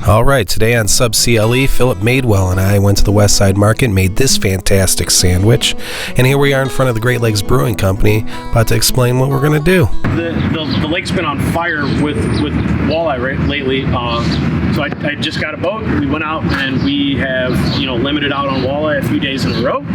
All right, today on Sub CLE, Philip Madewell and I went to the Westside Market and made this fantastic sandwich. And here we are in front of the Great Lakes Brewing Company, about to explain what we're going to do. The lake's been on fire with walleye lately. So I just got a boat. We went out and we have limited out on walleye a few days in a row.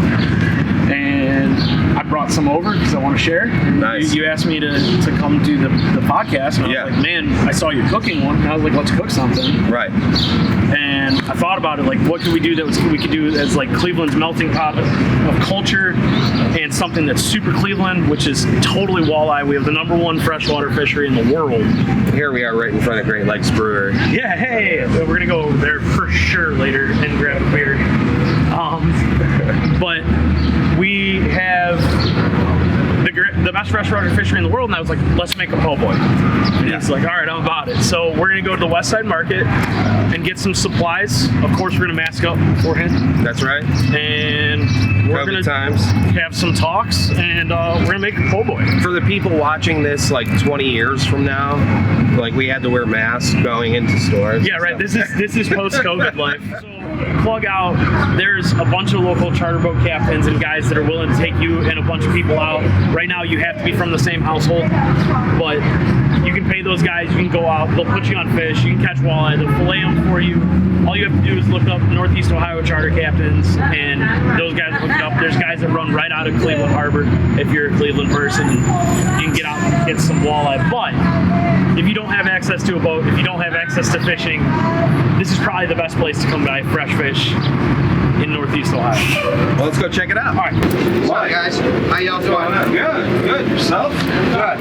And I brought some over because I want to share. Nice. You asked me to come do the podcast, and I was like, man, I saw you cooking one, and I was like, let's cook something. Right. And I thought about it, like, what could we do we could do as like Cleveland's melting pot of culture, and something that's super Cleveland, which is totally walleye. We have the #1 freshwater fishery in the world. Here we are right in front of Great Lakes Brewery. Yeah, hey, we're gonna go over there for sure later and grab a beer. But we have the best freshwater fishery in the world, and I was like, let's make a po' boy. And he's like, all right, I'm about it. So we're going to go to the Westside Market and get some supplies. Of course, we're going to mask up beforehand. That's right. And we're going to have some talks, and we're going to make a po' boy. For the people watching this like 20 years from now, like we had to wear masks going into stores. Yeah, right. This is post-COVID life. So, plug out, there's a bunch of local charter boat captains and guys that are willing to take you and a bunch of people out. Right now you have to be from the same household, but you can pay those guys, you can go out, they'll put you on fish, you can catch walleye, they'll fillet them for you. All you have to do is look up Northeast Ohio charter captains, and those guys will hook it up. There's guys that run right out of Cleveland Harbor. If you're a Cleveland person, you can get out and get some walleye. But if you don't have access to a boat, if you don't have access to fishing, this is probably the best place to come buy fresh fish in Northeast Ohio. Well, let's go check it out. All right. Hi guys, how y'all doing? Good. Yourself?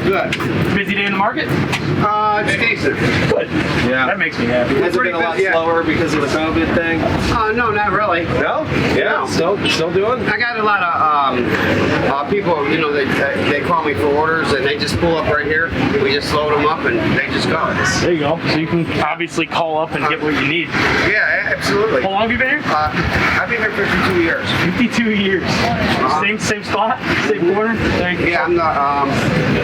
Good. Busy day in the market? It's decent. Good. Yeah. That makes me happy. Has it been a lot slower because of the COVID thing? No, not really. No? Yeah. No. Still doing? I got a lot of people, they call me for orders and they just pull up right here. We just load them up and they just go. There you go. So you can obviously call up and get what you need. Yeah, absolutely. How long have you been here? I've been here 52 years. 52 years. Same spot? Same corner? Yeah, I'm the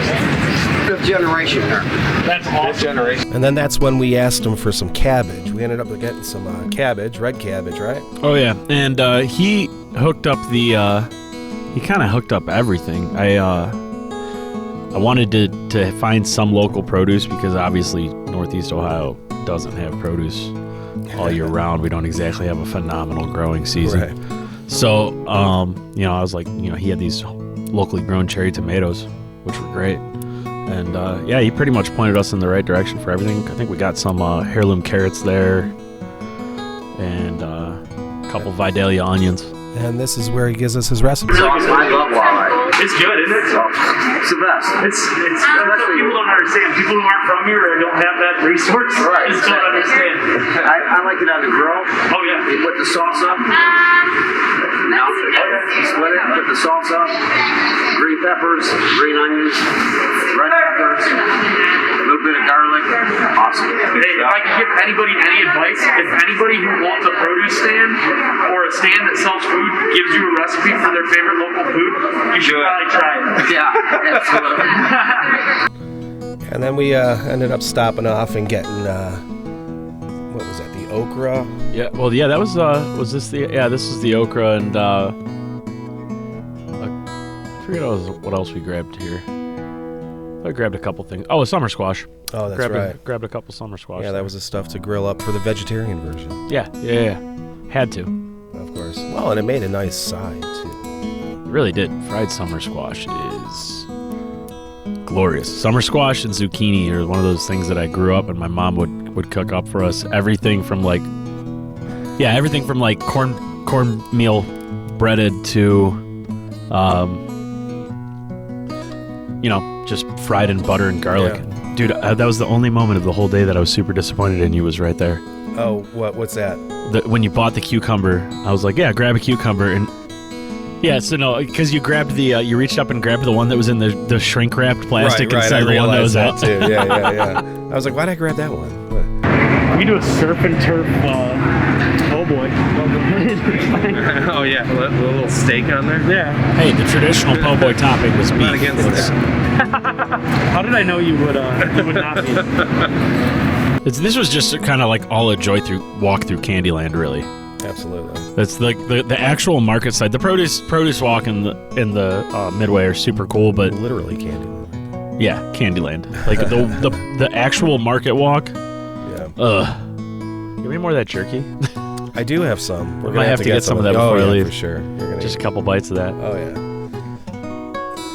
fifth generation here. That's awesome. Fifth generation. And then that's when we asked him for some cabbage. We ended up getting some cabbage, red cabbage, right? Oh yeah, and he hooked up he kind of hooked up everything. I wanted to find some local produce because obviously Northeast Ohio doesn't have produce all year round. We don't exactly have a phenomenal growing season. Right. So, I was like, he had these locally grown cherry tomatoes, which were great. And he pretty much pointed us in the right direction for everything. I think we got some heirloom carrots there and a couple Vidalia onions. And this is where he gives us his recipe. I love walleye. It's good, isn't it? It's the best. It's that's what people don't understand. People who aren't from here or don't have that resource just don't understand. I like it on the grill. Oh yeah. You put the sauce up. No, you split it, put the sauce up. Green peppers, green onions, red peppers, a little bit of garlic. Awesome. Hey, if I could give anybody any advice, if anybody who wants a produce stand or a stand that sells food gives you a recipe for their favorite local food, you should probably try it. Yeah, absolutely. And then we ended up stopping off and getting, what was that, the okra? Yeah, well, yeah, that was this is the okra, and I forget what else we grabbed here. I grabbed a couple things. Oh, a summer squash. Oh, that's right. Grabbed a couple summer squash. Yeah, that was the stuff to grill up for the vegetarian version. Yeah. Had to. Of course. Well, and it made a nice side, too. It really did. Fried summer squash is glorious. Summer squash and zucchini are one of those things that I grew up and my mom would cook up for us. Everything from cornmeal breaded to just fried in butter and garlic. Yeah. Dude, that was the only moment of the whole day that I was super disappointed in you was right there. Oh, what's that? When you bought the cucumber, I was like, yeah, grab a cucumber. And yeah, so no, because you grabbed you reached up and grabbed the one that was in the shrink wrapped plastic instead of the one that was out. Too. Yeah. I was like, why'd I grab that one? We do a surf and turf po' boy. Oh yeah, a little steak on there. Yeah. Hey, the traditional po' boy topping was beef. Not against it. How did I know you would not be? This was just kind of like all a joy walk through Candyland, really. Absolutely. That's like the actual market side. The produce walk in the Midway are super cool, but Literally Candyland. yeah, Candyland. Like the actual market walk. Yeah. Give me more of that jerky. I do have some. We're Might gonna have to get some of that oh, before I yeah, leave. for sure. You're gonna Just a couple bites of that. Oh yeah.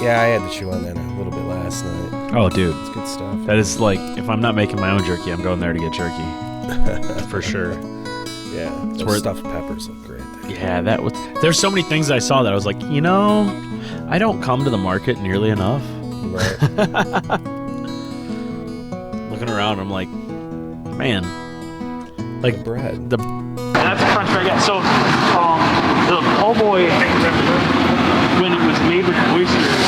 Yeah, I had to chew on that a little bit last night. Oh, dude. It's good stuff. That is like, if I'm not making my own jerky, I'm going there to get jerky. For sure. Yeah. It's Those worth- stuffed peppers look great there. Yeah, there's so many things I saw that I was like, I don't come to the market nearly enough. Right. Looking around, I'm like, man, like bread. That's a French baguette. So, the po' boy, when it was made with oysters,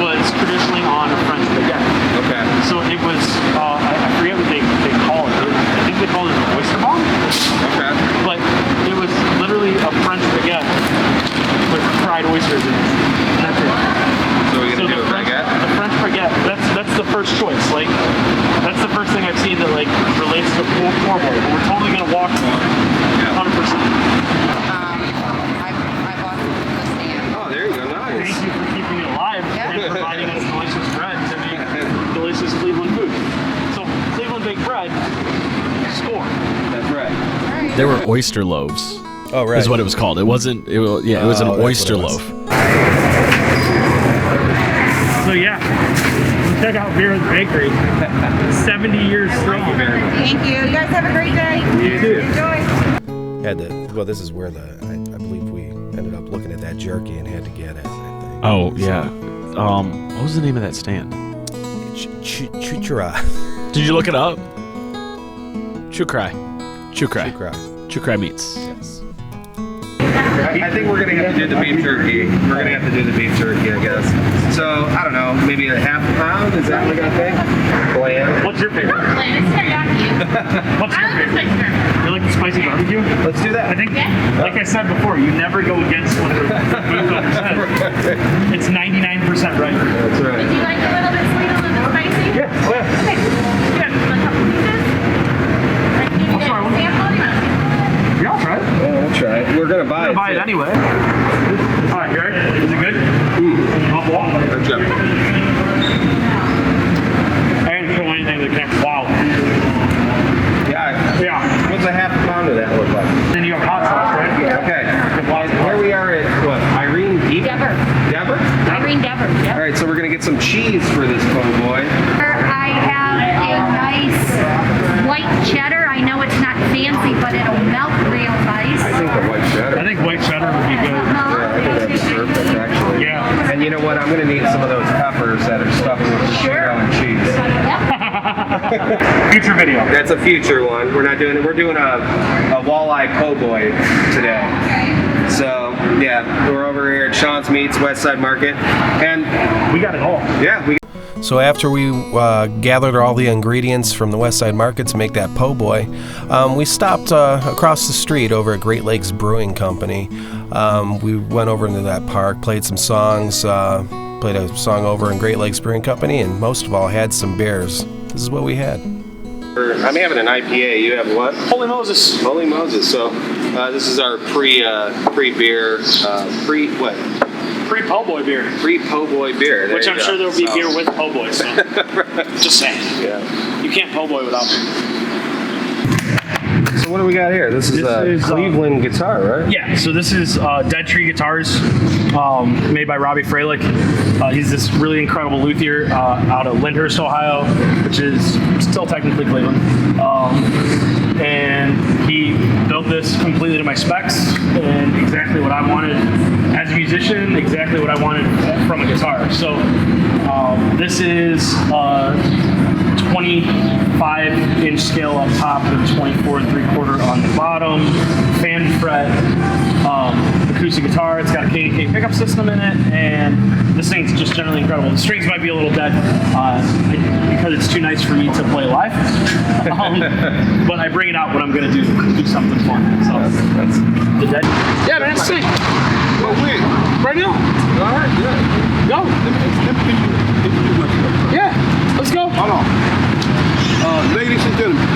was traditionally on a French baguette. Okay. So it was, I forget what they call it. I think they call it an oyster bomb. Okay. But it was literally a French baguette with fried oysters in it. And that's it. So we're gonna do a baguette? The French baguette, that's the first choice. Like, that's the first thing I've seen that like relates to po' boy. But we're totally gonna walk 100%. I bought some from the stand. Oh, there you go. Nice. Thank you for keeping it alive Yeah. and providing us delicious bread to make delicious Cleveland food. So Cleveland baked bread, score. That's right. there were oyster loaves. Oh right. Is what it was called. It wasn't. It was an Oh, that's what oyster it was. loaf. So yeah, check out Beer at the Bakery. 70 years strong. Thank you. You guys have a great day. You too. Enjoy. Had to. Well, this is where I believe we ended up looking at that jerky and had to get it. I think. Oh yeah. What was the name of that stand? Chuchura. Did you look it up? Chukrai. Chukrai meats. Yes. I think we're gonna have to do the beef jerky. We're gonna have to do the beef jerky, I guess. So I don't know, maybe a half a pound. Is that what I think? Bland. What's your favorite? It's teriyaki. What's I your like the favorite? spicy. You like the spicy barbecue? Let's do that. I think, like I said before, you never go against what the food owner says. It's 99% right. That's Do right. you like a little bit sweet, a little bit spicy? Yeah. Oh, yeah. Okay. Good. Want a couple pieces? I can give you sorry, guys a sample. Do you want to Yeah, I'll try it. Yeah, we'll try it. We're gonna buy I'm it. gonna buy it too. anyway. All right, Gary, is it good? I'll walk. Good job. I didn't feel anything that connects. Wow. Yeah. Yeah. What's a half a pound of that look like? Then you have hot sauce, right? Okay. And here we are at what? Irene Deep? Dever. Dever? Irene Dever. Yep. All right, so we're gonna get some cheese for this po' boy. I have a nice white cheddar. I know it's not fancy, but it'll melt real nice. I think the white cheddar. I think white cheddar would be good. Yeah, I think that's perfect, actually. Yeah. And you know what? I'm gonna need some of those peppers that are stuffed with prosciutto and cheese. Future video. That's a future one. We're not doing it. We're doing a Walleye Po Boy today. So yeah, we're over here at Sean's Meats, Westside Market, and We got it all. yeah, we. So after we gathered all the ingredients from the Westside Market to make that po' boy, we stopped across the street over at Great Lakes Brewing Company. We went over into that park, played some songs, played a song over in Great Lakes Brewing Company, and most of all had some beers. This is what we had. I'm having an IPA. You have what? Holy Moses. Holy Moses. So this is our pre-beer, pre-what? Free po' boy beer. Pre-po' boy beer. There Which you I'm go. sure there will be So- beer with po' boy. So just saying. Yeah. You can't po' boy without beer. So what do we got here? This is This a is, Cleveland guitar, right? Yeah, so this is Dead Tree Guitars, made by Robbie Freilich. He's this really incredible luthier out of Lyndhurst, Ohio, which is still technically Cleveland. And he built this completely to my specs and exactly what I wanted as a musician, exactly what I wanted from a guitar. So this is 25-inch scale up top with 24 3/4 on the bottom, fan fret, acoustic guitar. It's got a K&K pickup system in it, and this thing's just generally incredible. The strings might be a little dead because it's too nice for me to play live, but I bring it out when I'm going to do something fun. So that's the dead. Yeah, man, it's sick. Oh, wait. Right now. All right, good. Go. Yeah, let's go. Hold on. Ladies and gentlemen,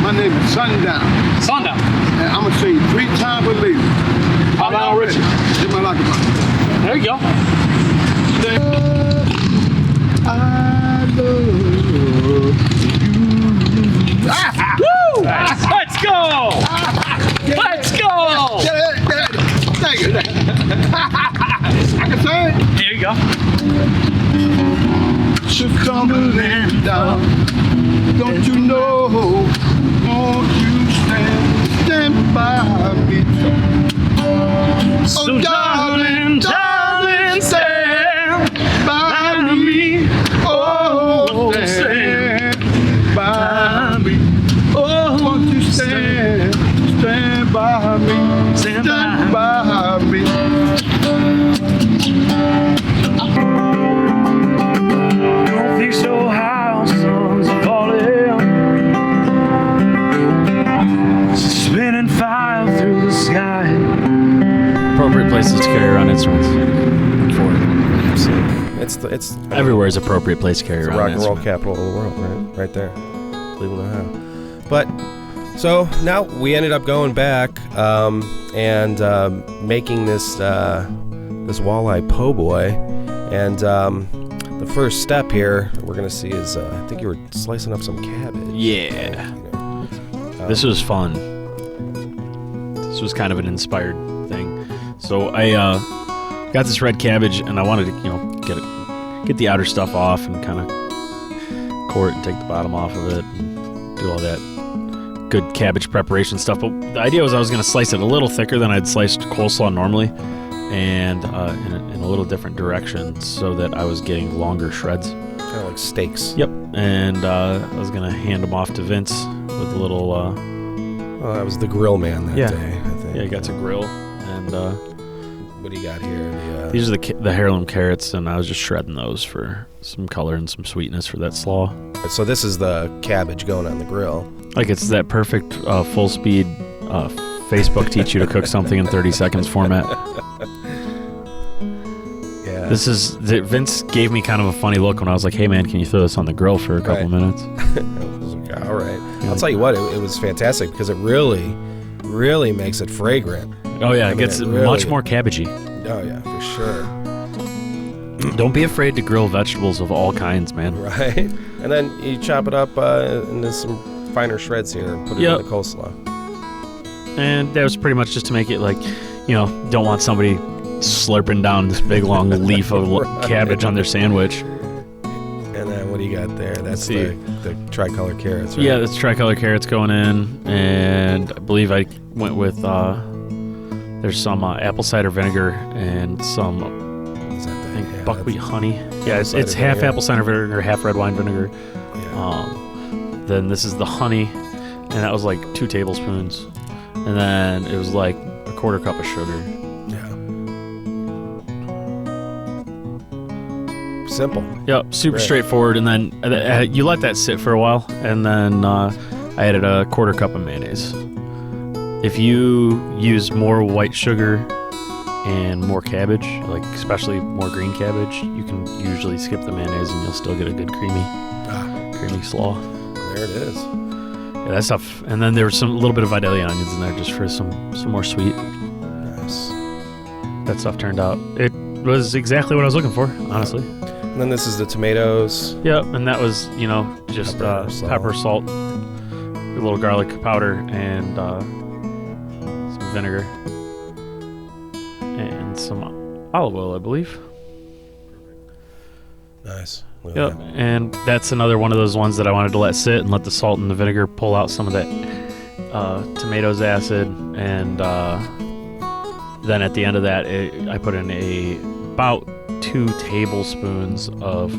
my name is Sundown. Sundown. And I'm going to sing 3 times with ladies. How about Richie? Get my lock about. There you go. I love you. Woo! Let's go! Let's go! Thank you. I can sing. There you go. She's tumbling down. Don't you know? Won't you stand by me? So darling, darling, stand by me. Oh, stand by me. Oh, won't you stand by me? Stand by me. Northeast Ohio, suns are falling, spinning fire through the sky. Appropriate places to carry around instruments. It's Everywhere is appropriate place to carry the around rock and roll instruments. capital of the world, right there, Cleveland, Ohio. But so now we ended up going back and making this this Walleye Po Boy, and the first step here we're gonna see is I think you were slicing up some cabbage. Yeah. This was fun. This was kind of an inspired thing. So I got this red cabbage, and I wanted to, get the outer stuff off and kind of core it and take the bottom off of it and do all that good cabbage preparation stuff. But the idea was I was going to slice it a little thicker than I'd sliced coleslaw normally, and in a little different direction, so that I was getting longer shreds. Kind of like steaks. Yep. And I was going to hand them off to Vince with a little... Oh, that was the grill man that Yeah. day, I think. Yeah, he got to grill, and What do you got here? these are the heirloom carrots, and I was just shredding those for some color and some sweetness for that slaw. So this is the cabbage going on the grill. Like, it's that perfect full speed Facebook teach you to cook something in 30 seconds format. Yeah. Vince gave me kind of a funny look when I was like, hey man, can you throw this on the grill for a couple minutes? I was like, all right. I'll tell you what, it was fantastic because it really, really makes it fragrant. Oh yeah, it gets much more cabbagey. Oh yeah, for sure. Don't be afraid to grill vegetables of all kinds, man. Right? And then you chop it up into some finer shreds here and put it in the coleslaw. And that was pretty much just to make it like, don't want somebody slurping down this big long leaf of cabbage on their sandwich. And then what do you got there? That's the tricolor carrots, right? Yeah, that's tricolor carrots going in. And I believe I went with, there's some apple cider vinegar and some... buckwheat honey. Yeah, it's half apple cider vinegar, half red wine vinegar. Yeah. Then this is the honey, and that was like 2 tablespoons. And then it was like a 1/4 cup of sugar. Yeah. Simple. Yep, super straightforward. And then you let that sit for a while, and then I added a 1/4 cup of mayonnaise. If you use more white sugar and more cabbage, like especially more green cabbage, you can usually skip the mayonnaise and you'll still get a good creamy slaw. There it is. Yeah, that stuff. And then there was a little bit of Vidalia onions in there just for some more sweet. Nice. That stuff turned out. It was exactly what I was looking for, honestly. And then this is the tomatoes. Yep, and that was, just pepper, salt, a little garlic powder, and some vinegar. And some olive oil, I believe. Nice. Yep, and that's another one of those ones that I wanted to let sit and let the salt and the vinegar pull out some of that tomatoes acid, and then at the end of that, I put in about 2 tablespoons of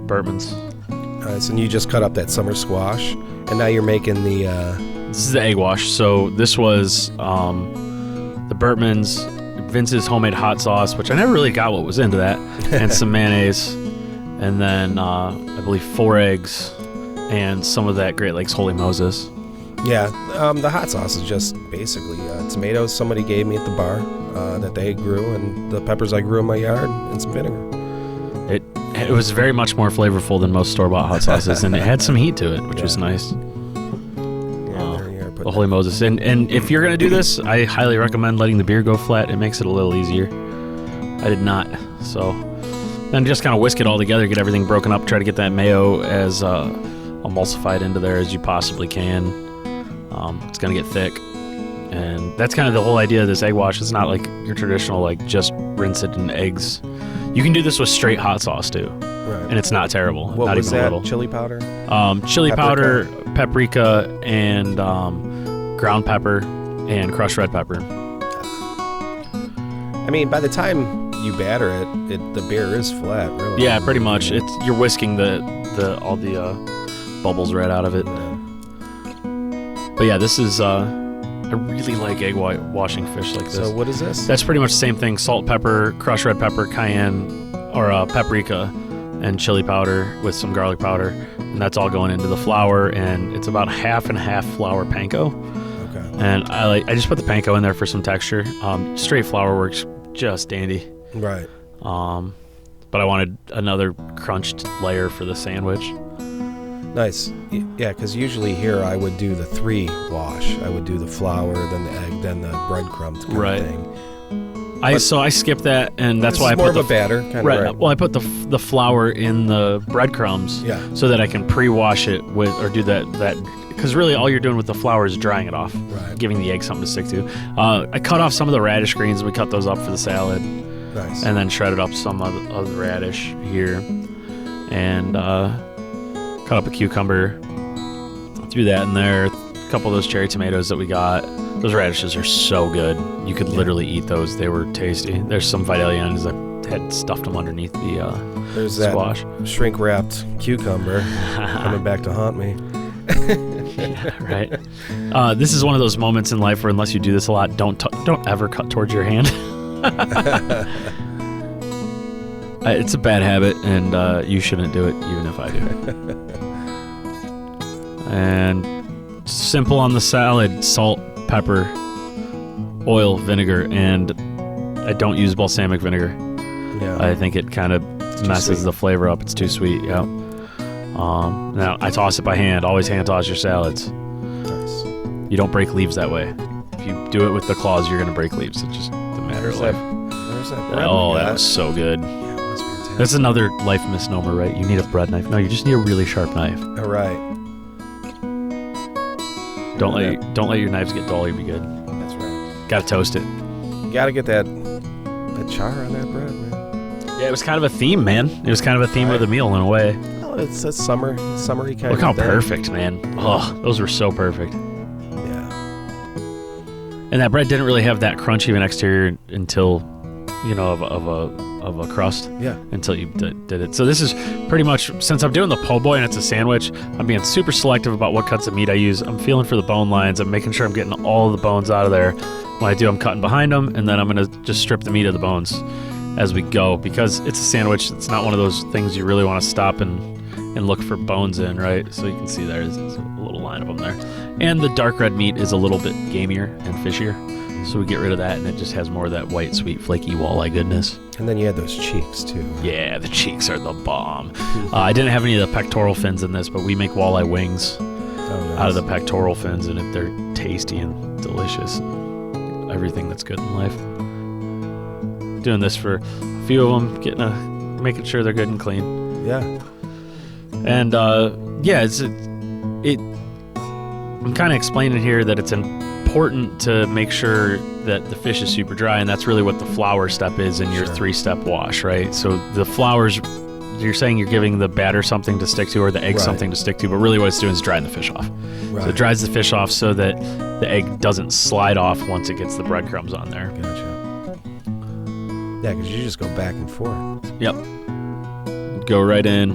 Burtman's. Nice, and you just cut up that summer squash, and now you're making the... This is the egg wash, so this was the Burtman's, Vince's homemade hot sauce, which I never really got what was into that, and some mayonnaise, and then I believe 4 eggs and some of that Great Lakes Holy Moses. Yeah, the hot sauce is just basically tomatoes somebody gave me at the bar that they grew, and the peppers I grew in my yard, and some vinegar. It it was very much more flavorful than most store-bought hot sauces, and it had some heat to it, which was nice. Oh, holy Moses. And if you're going to do this, I highly recommend letting the beer go flat. It makes it a little easier. I did not. So then just kind of whisk it all together, get everything broken up, try to get that mayo as emulsified into there as you possibly can. It's going to get thick. And that's kind of the whole idea of this egg wash. It's not like your traditional, like, just rinse it in eggs. You can do this with straight hot sauce, too. Right. And it's not terrible. What not was even that? A little. Chili powder? Chili powder, paprika, and ground pepper, and crushed red pepper. I mean, by the time you batter it, the beer is flat, really. Yeah, pretty much. You're whisking all the bubbles right out of it. But yeah, this is I really like egg washing fish like this. So what is this? That's pretty much the same thing: salt, pepper, crushed red pepper, cayenne, or paprika, and chili powder with some garlic powder, and that's all going into the flour. And it's about half and half flour panko. Okay. And I just put the panko in there for some texture. Straight flour works just dandy. Right. But I wanted another crunched layer for the sandwich. Nice. Yeah, because usually here I would do the 3 wash. I would do the flour, then the egg, then the breadcrumbs kind of thing. So I skipped that, and that's why I put more of a batter kind of. Right. Well, I put the flour in the breadcrumbs, so that I can pre-wash it with, or do that because really all you're doing with the flour is drying it off, giving the egg something to stick to. I cut off some of the radish greens. We cut those up for the salad. Nice. And then shredded up some of the radish here, and cut up a cucumber, threw that in there, a couple of those cherry tomatoes that we got. Those radishes are so good. You could literally eat those. They were tasty. There's some Vidalia onions that had stuffed them underneath the There's squash. That shrink-wrapped cucumber coming back to haunt me. Yeah, right. This is one of those moments in life where unless you do this a lot, don't ever cut towards your hand. It's a bad habit, and you shouldn't do it, even if I do. And simple on the salad: salt, pepper, oil, vinegar, and I don't use balsamic vinegar. Yeah. I think it kind of messes the flavor up. It's too sweet. Yeah. Now I toss it by hand. Always hand toss your salads. Nice. You don't break leaves that way. If you do it with the claws, you're gonna break leaves. It's just a matter of life. That was so good. Yeah, it was fantastic. That's another life misnomer, right? You need a bread knife. No, you just need a really sharp knife. All right. Don't let your knives get dull. You'll be good. That's right. Gotta toast it. You gotta get that char on that bread, man. Yeah, it was kind of a theme, man. It was kind of a theme of the meal in a way. Well, it's a summery kind of. Look how perfect, man. Oh, those were so perfect. Yeah. And that bread didn't really have that crunchy of an exterior until, of a crust. Yeah. Until you did it. So this is pretty much, since I'm doing the po' boy and it's a sandwich, I'm being super selective about what cuts of meat I use. I'm feeling for the bone lines. I'm making sure I'm getting all the bones out of there. When I do, I'm cutting behind them, and then I'm going to just strip the meat of the bones as we go, because it's a sandwich. It's not one of those things you really want to stop and look for bones in, right? So you can see there's a little line of them there. And the dark red meat is a little bit gamier and fishier, so we get rid of that, and it just has more of that white, sweet, flaky walleye goodness. And then you had those cheeks, too. Yeah, the cheeks are the bomb. I didn't have any of the pectoral fins in this, but we make walleye wings out of the pectoral fins, and they're tasty and delicious. Everything that's good in life. Doing this for a few of them, making sure they're good and clean. Yeah. And I'm kind of explaining here that it's important to make sure that the fish is super dry, and that's really what the flour step is in your 3-step wash, right? So the flour's, you're saying you're giving the batter something to stick to, or the egg something to stick to, but really what it's doing is drying the fish off. Right. So it dries the fish off so that the egg doesn't slide off once it gets the breadcrumbs on there. Gotcha. Yeah, because you just go back and forth. Yep. Go right in,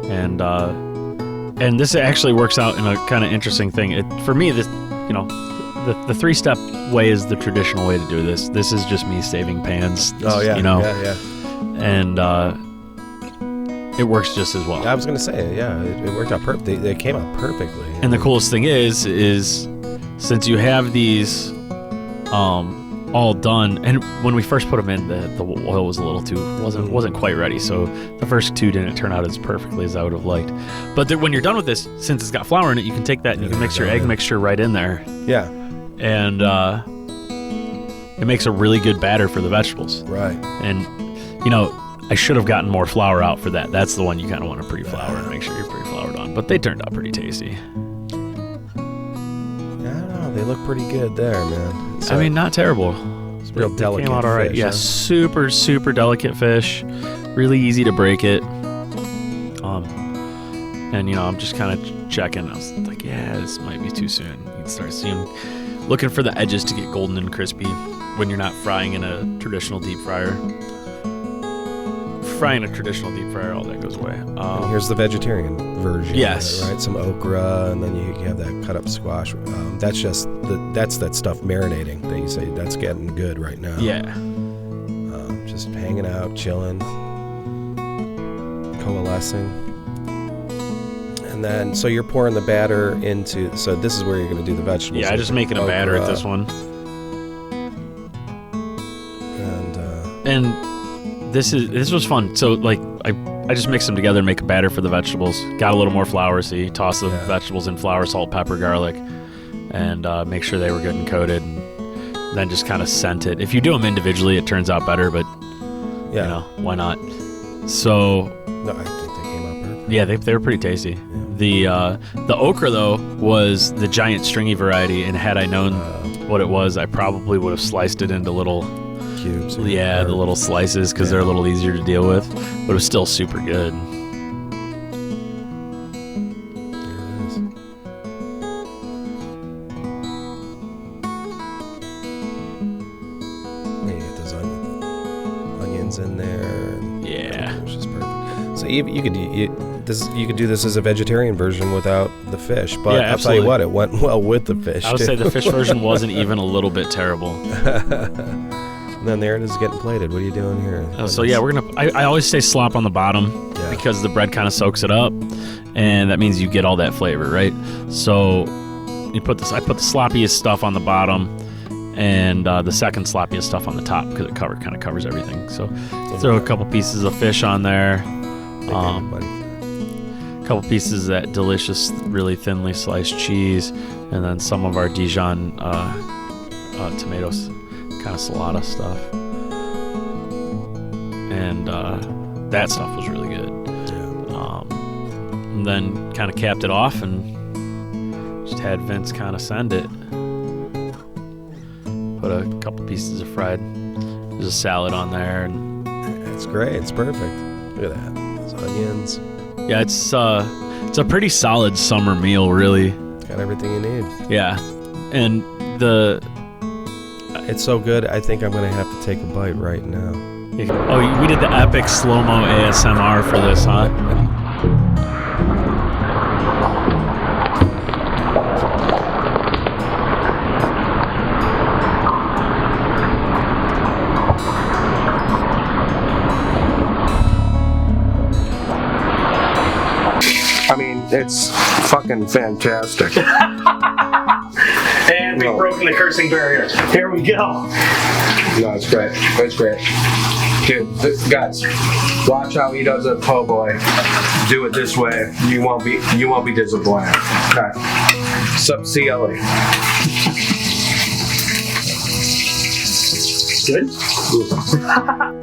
and this actually works out in a kind of interesting thing. For me, this, the 3-step way is the traditional way to do this. This is just me saving pans. Yeah. And it works just as well. I was going to say, it worked out perfectly. They came out perfectly. And the coolest thing is since you have these all done. And when we first put them in, the oil was a little too wasn't quite ready. So the first 2 didn't turn out as perfectly as I would have liked. But when you're done with this, since it's got flour in it, you can take that and you can mix your egg mixture right in there. Yeah. And it makes a really good batter for the vegetables. Right. And you know, I should have gotten more flour out for that. That's the one you kind of want to pre-flour and make sure you're pre-floured on. But they turned out pretty tasty. I don't know. They look pretty good there, man. I mean, not terrible. It's real delicate. Came out all right. Fish, Yeah, huh? super, super delicate fish. Really easy to break it. And you know, I'm just kind of checking. I was like, yeah, this might be too soon. You can start looking for the edges to get golden and crispy when you're not frying in a traditional deep fryer. Frying a traditional deep fryer, all that goes away. And here's the vegetarian version. Yes. Of it, right? Some okra, and then you have that cut up squash. That's just that's that stuff marinating that you say that's getting good right now. Yeah. Just hanging out, chilling, coalescing. And then, so you're pouring the batter into, so this is where you're going to do the vegetables. Yeah, I'm just making a batter at this one. And this was fun. So like I just mixed them together and make a batter for the vegetables. Got a little more flour, so you toss the vegetables in flour, salt, pepper, garlic, and make sure they were good and coated, and then just kind of scent it. If you do them individually, it turns out better, but you know, why not? So no, I think they came out perfect. Yeah, they were pretty tasty. Yeah. The okra though was the giant stringy variety, and had I known what it was, I probably would have sliced it into little cubes. Yeah, the little slices because they're a little easier to deal with, but it was still super good. There it is. And you get those onions in there. And Yeah, it's just perfect. So you could do this as a vegetarian version without the fish, but Yeah, I'll tell you absolutely. what, it went well with the fish. I would too. say the fish version wasn't even a little bit terrible. And then there it is getting plated. What are you doing here? So yeah, we're gonna. I always say slop on the bottom because the bread kind of soaks it up, and that means you get all that flavor, right? So you put this. I put the sloppiest stuff on the bottom, and the second sloppiest stuff on the top because it kind of covers everything. So throw a couple pieces of fish on there, a couple pieces of that delicious, really thinly sliced cheese, and then some of our Dijon tomatoes. Kind of salata stuff, and that stuff was really good. And then kind of capped it off and just had Vince kind of send it. Put a couple pieces of fried, there's a salad on there, and it's great. It's perfect. Look at that. Those onions. Yeah, it's a pretty solid summer meal, really. It's got everything you need. Yeah, and it's so good, I think I'm going to have to take a bite right now. Oh, we did the epic slow-mo ASMR for this, huh? I mean, it's fucking fantastic. And we've broken the cursing barrier. Here we go. No, it's great. It's great. Dude, guys, watch how he does a po' boy. Do it this way. You won't be disappointed. Okay. Sup, CLE. Good?